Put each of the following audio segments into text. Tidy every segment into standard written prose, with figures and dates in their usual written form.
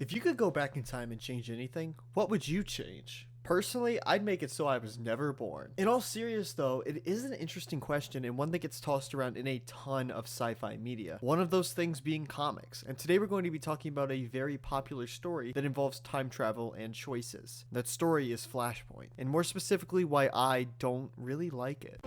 If you could go back in time and change anything, what would you change? Personally, I'd make it so I was never born. In all seriousness though, it is an interesting question and one that gets tossed around in a ton of sci-fi media. One of those things being comics. And today we're going to be talking about a very popular story that involves time travel and choices. That story is Flashpoint, and more specifically why I don't really like it.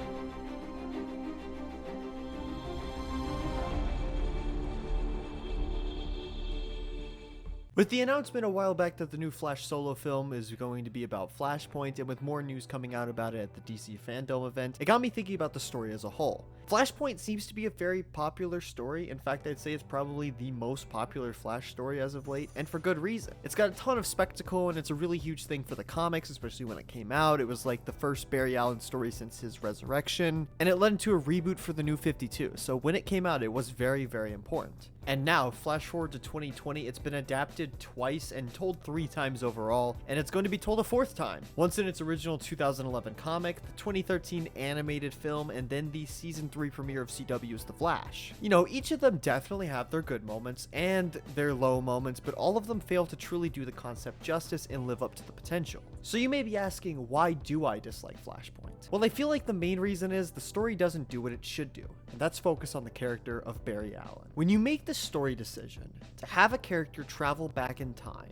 With the announcement a while back that the new Flash solo film is going to be about Flashpoint, and with more news coming out about it at the DC Fandom event, it got me thinking about the story as a whole. Flashpoint seems to be a very popular story. In fact, I'd say it's probably the most popular Flash story as of late, and for good reason. It's got a ton of spectacle, and it's a really huge thing for the comics, especially when it came out. It was like the first Barry Allen story since his resurrection, and it led into a reboot for the New 52, so when it came out, it was very, very important. And now, flash forward to 2020, it's been adapted twice and told 3 times overall, and it's going to be told a 4th time. Once in its original 2011 comic, the 2013 animated film, and then the season 3 premiere of CW's The Flash. You know, each of them definitely have their good moments and their low moments, but all of them fail to truly do the concept justice and live up to the potential. So you may be asking, why do I dislike Flashpoint? Well, I feel like the main reason is the story doesn't do what it should do, and that's focus on the character of Barry Allen. When you make the story decision to have a character travel back in time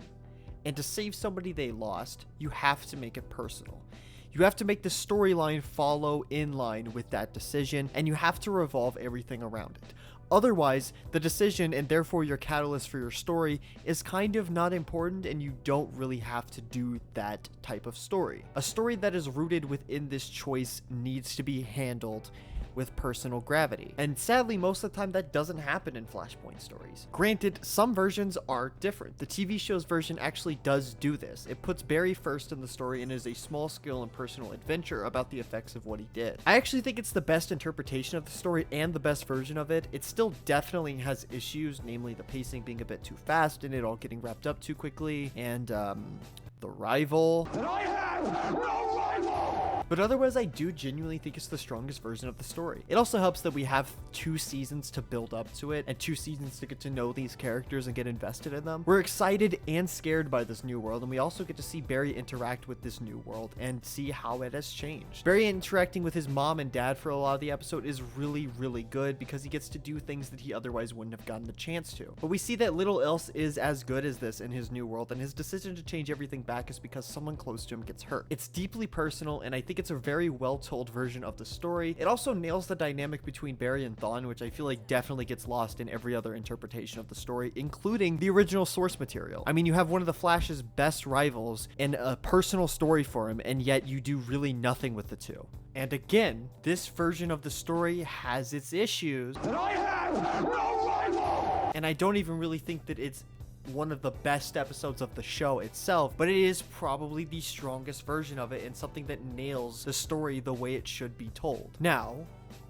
and to save somebody they lost, you have to make it personal. You have to make the storyline follow in line with that decision, and you have to revolve everything around it. Otherwise, the decision, and therefore your catalyst for your story, is kind of not important, and you don't really have to do that type of story. A story that is rooted within this choice needs to be handled with personal gravity. And sadly, most of the time that doesn't happen in Flashpoint stories. Granted, some versions are different. The TV show's version actually does do this. It puts Barry first in the story and is a small scale and personal adventure about the effects of what he did. I actually think it's the best interpretation of the story and the best version of it. It still definitely has issues, namely the pacing being a bit too fast and it all getting wrapped up too quickly, and the rival. And I have no rival! But otherwise, I do genuinely think it's the strongest version of the story. It also helps that we have 2 seasons to build up to it and 2 seasons to get to know these characters and get invested in them. We're excited and scared by this new world, and we also get to see Barry interact with this new world and see how it has changed. Barry interacting with his mom and dad for a lot of the episode is really, really good because he gets to do things that he otherwise wouldn't have gotten the chance to. But we see that little else is as good as this in his new world, and his decision to change everything back is because someone close to him gets hurt. It's deeply personal, and I think it's a very well told version of the story. It also nails the dynamic between Barry and Thawne, which I feel like definitely gets lost in every other interpretation of the story, including the original source material. I mean, you have one of the Flash's best rivals and a personal story for him, and yet you do really nothing with the two. And again, this version of the story has its issues. And I have no rival! And I don't even really think that it's one of the best episodes of the show itself, but it is probably the strongest version of it and something that nails the story the way it should be told. Now,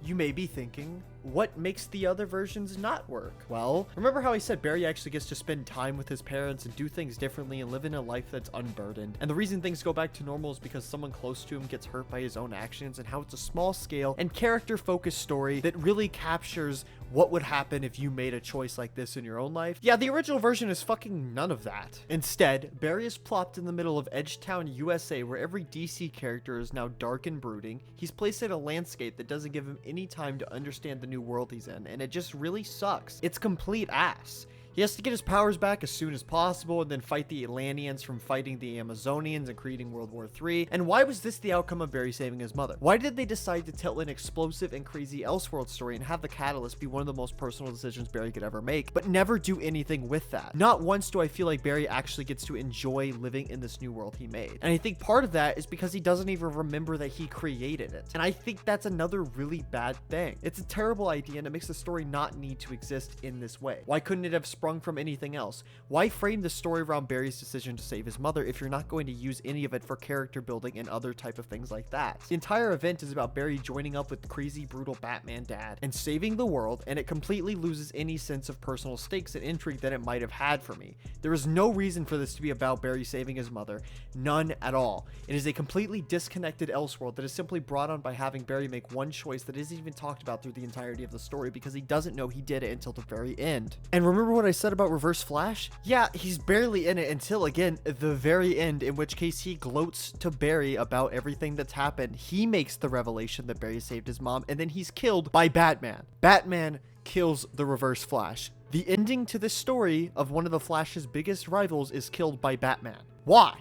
you may be thinking, what makes the other versions not work? Well, remember how I said Barry actually gets to spend time with his parents and do things differently and live in a life that's unburdened. And the reason things go back to normal is because someone close to him gets hurt by his own actions, and how it's a small scale and character focused story that really captures what would happen if you made a choice like this in your own life. Yeah, the original version is fucking none of that. Instead, Barry is plopped in the middle of Edgetown, USA, where every DC character is now dark and brooding. He's placed in a landscape that doesn't give him any time to understand the new world he's in, and it just really sucks. It's complete ass. He has to get his powers back as soon as possible and then fight the Atlanteans from fighting the Amazonians and creating World War III. And why was this the outcome of Barry saving his mother? Why did they decide to tell an explosive and crazy Elseworld story and have the catalyst be one of the most personal decisions Barry could ever make, but never do anything with that? Not once do I feel like Barry actually gets to enjoy living in this new world he made. And I think part of that is because he doesn't even remember that he created it. And I think that's another really bad thing. It's a terrible idea, and it makes the story not need to exist in this way. Why couldn't it have sprung from anything else? Why frame the story around Barry's decision to save his mother if you're not going to use any of it for character building and other type of things like that? The entire event is about Barry joining up with crazy, brutal Batman dad and saving the world, and it completely loses any sense of personal stakes and intrigue that it might have had for me. There is no reason for this to be about Barry saving his mother. None at all. It is a completely disconnected Elseworld that is simply brought on by having Barry make one choice that isn't even talked about through the entirety of the story because he doesn't know he did it until the very end. And remember what I said about Reverse Flash? Yeah, he's barely in it until, again, the very end, in which case he gloats to Barry about everything that's happened. He makes the revelation that Barry saved his mom, and then he's killed by Batman. Batman kills the Reverse Flash. The ending to this story of one of the Flash's biggest rivals is killed by Batman. Why?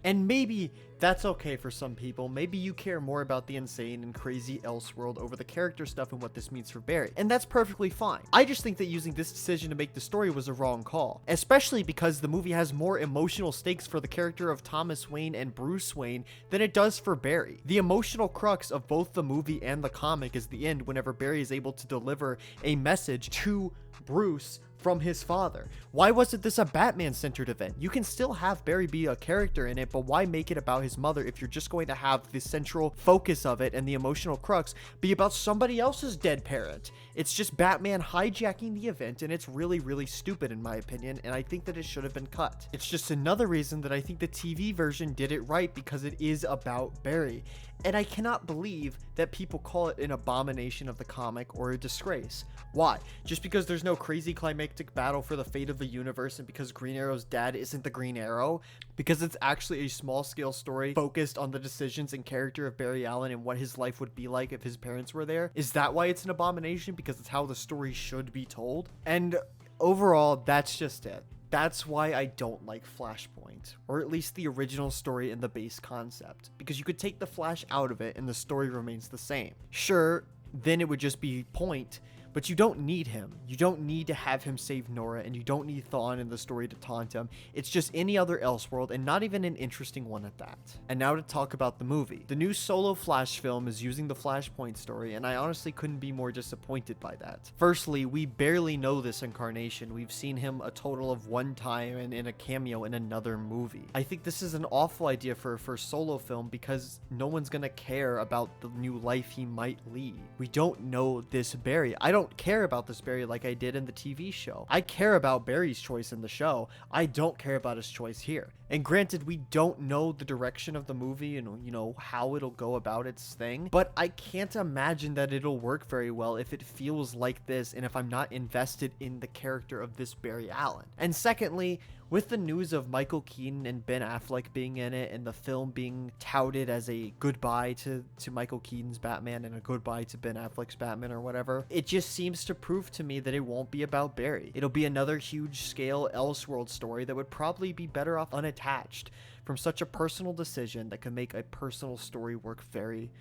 And maybe that's okay for some people. Maybe you care more about the insane and crazy Elseworld over the character stuff and what this means for Barry. And that's perfectly fine. I just think that using this decision to make the story was a wrong call. Especially because the movie has more emotional stakes for the character of Thomas Wayne and Bruce Wayne than it does for Barry. The emotional crux of both the movie and the comic is the end whenever Barry is able to deliver a message to Bruce from his father. Why wasn't this a Batman-centered event? You can still have Barry be a character in it, but why make it about his mother if you're just going to have the central focus of it and the emotional crux be about somebody else's dead parent? It's just Batman hijacking the event, and it's really, really stupid in my opinion, and I think that it should have been cut. It's just another reason that I think the TV version did it right, because it is about Barry. And I cannot believe that people call it an abomination of the comic or a disgrace. Why? Just because there's no crazy climactic battle for the fate of the universe, and because Green Arrow's dad isn't the Green Arrow? Because it's actually a small-scale story focused on the decisions and character of Barry Allen and what his life would be like if his parents were there? Is that why it's an abomination? Because it's how the story should be told? And overall, that's just it. That's why I don't like Flashpoint, or at least the original story and the base concept, because you could take the Flash out of it and the story remains the same. Sure, then it would just be Point, but you don't need him. You don't need to have him save Nora, and you don't need Thawne in the story to taunt him. It's just any other Elseworld, and not even an interesting one at that. And now to talk about the movie. The new solo Flash film is using the Flashpoint story, and I honestly couldn't be more disappointed by that. Firstly, we barely know this incarnation. We've seen him a total of one time and in a cameo in another movie. I think this is an awful idea for a first solo film, because no one's gonna care about the new life he might lead. We don't know this Barry. I don't care about this Barry like I did in the TV show. I care about Barry's choice in the show. I don't care about his choice here. And granted, we don't know the direction of the movie and, you know, how it'll go about its thing, but I can't imagine that it'll work very well if it feels like this and if I'm not invested in the character of this Barry Allen. And secondly, with the news of Michael Keaton and Ben Affleck being in it, and the film being touted as a goodbye to Michael Keaton's Batman and a goodbye to Ben Affleck's Batman or whatever, it just seems to prove to me that it won't be about Barry. It'll be another huge scale Elseworld story that would probably be better off unattached from such a personal decision that could make a personal story work very,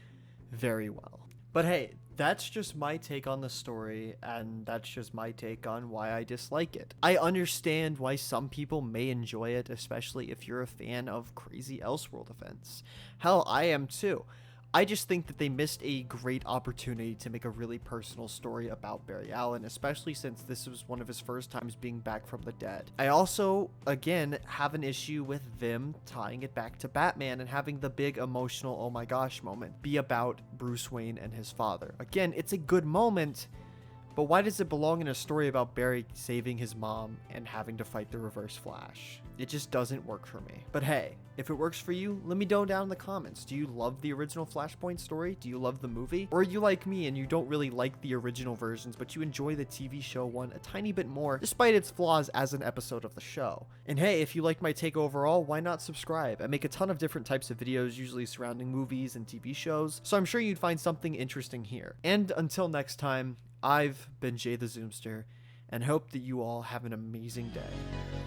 very well. But hey, that's just my take on the story, and that's just my take on why I dislike it. I understand why some people may enjoy it, especially if you're a fan of crazy Elseworld events. Hell, I am too. I just think that they missed a great opportunity to make a really personal story about Barry Allen, especially since this was one of his first times being back from the dead. I also, again, have an issue with them tying it back to Batman and having the big emotional oh my gosh moment be about Bruce Wayne and his father. Again, it's a good moment, but why does it belong in a story about Barry saving his mom and having to fight the Reverse Flash? It just doesn't work for me. But hey, if it works for you, let me know down in the comments. Do you love the original Flashpoint story? Do you love the movie? Or are you like me and you don't really like the original versions, but you enjoy the TV show one a tiny bit more, despite its flaws as an episode of the show? And hey, if you like my take overall, why not subscribe? I make a ton of different types of videos, usually surrounding movies and TV shows, so I'm sure you'd find something interesting here. And until next time, I've been JayTheZoomster, and hope that you all have an amazing day.